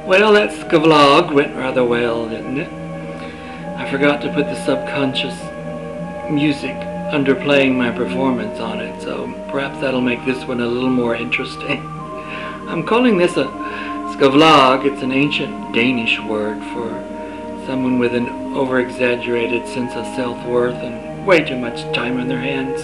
Well, that Skavlogg went rather well, didn't it? I forgot to put the subconscious music underplaying my performance on it, so perhaps that'll make this one a little more interesting. I'm calling this a Skavlogg. It's an ancient Danish word for someone with an over-exaggerated sense of self-worth and way too much time on their hands.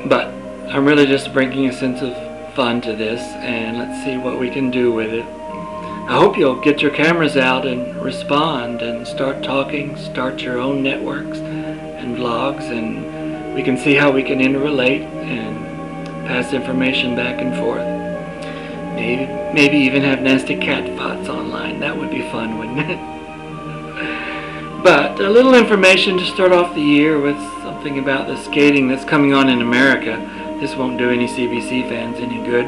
But I'm really just bringing a sense of fun to this, and let's see what we can do with it. I hope you'll get your cameras out and respond and start talking, start your own networks and vlogs, and we can see how we can interrelate and pass information back and forth. Maybe even have nasty cat fights online. That would be fun, wouldn't it? But a little information to start off the year with something about the skating that's coming on in America. This won't do any CBC fans any good.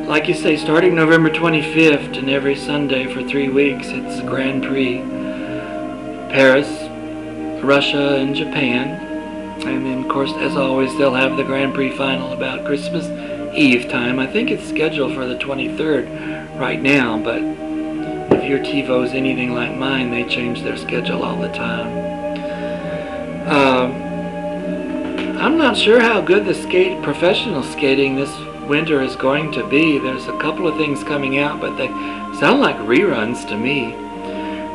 Like you say, starting November 25th and every Sunday for 3 weeks, it's Grand Prix. Paris, Russia, and Japan. And then, of course, as always, they'll have the Grand Prix final about Christmas Eve time. I think it's scheduled for the 23rd right now, but if your TiVo's anything like mine, they change their schedule all the time. I'm not sure how good the professional skating this winter is going to be. There's a couple of things coming out, but they sound like reruns to me.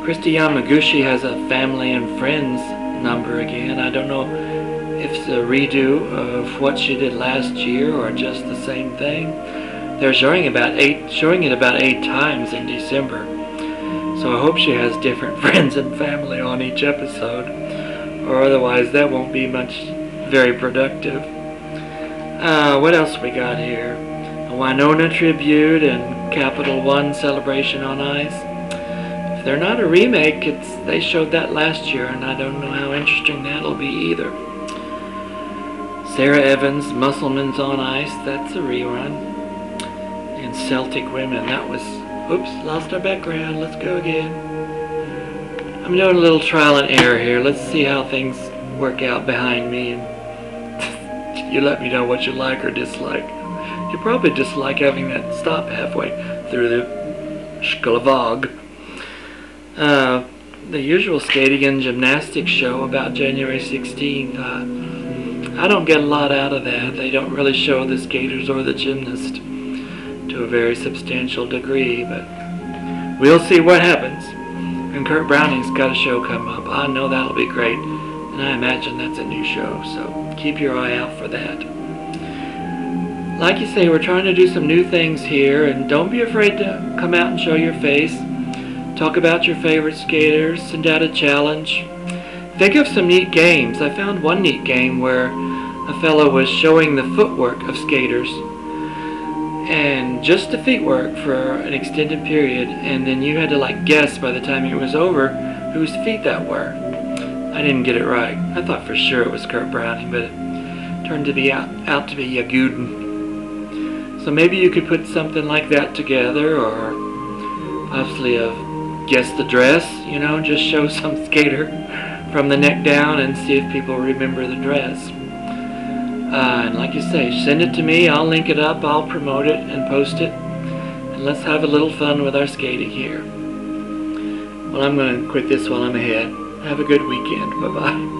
Christy Yamaguchi has a Family and Friends number again. I don't know if it's a redo of what she did last year or just the same thing. They're showing it about 8 times in December. So I hope she has different friends and family on each episode, or otherwise that won't be very productive. What else we got here? A Winona tribute and Capital One celebration on ice. If they're not a remake, they showed that last year, and I don't know how interesting that'll be either. Sarah Evans, Musselman's on Ice, that's a rerun. And Celtic Women, that was, oops, lost our background, let's go again. I'm doing a little trial and error here. Let's see how things work out behind me, and you let me know what you like or dislike. You probably dislike having that stop halfway through the Skavlogg. The usual skating and gymnastics show about January 16th. I don't get a lot out of that. They don't really show the skaters or the gymnast to a very substantial degree, but we'll see what happens. And Kurt Browning's got a show come up. I know that'll be great, and I imagine that's a new show, so keep your eye out for that. Like you say, we're trying to do some new things here, and don't be afraid to come out and show your face. Talk about your favorite skaters, send out a challenge. Think of some neat games. I found one neat game where a fellow was showing the footwork of skaters, and just the feet work for an extended period, and then you had to guess by the time it was over whose feet that were. I didn't get it right. I thought for sure it was Kurt Browning, but it turned to be out to be Yagudin. So maybe you could put something like that together, or possibly guess the dress, just show some skater from the neck down and see if people remember the dress. And like you say, send it to me, I'll link it up, I'll promote it and post it, and let's have a little fun with our skating here. Well, I'm going to quit this while I'm ahead. Have a good weekend. Bye-bye.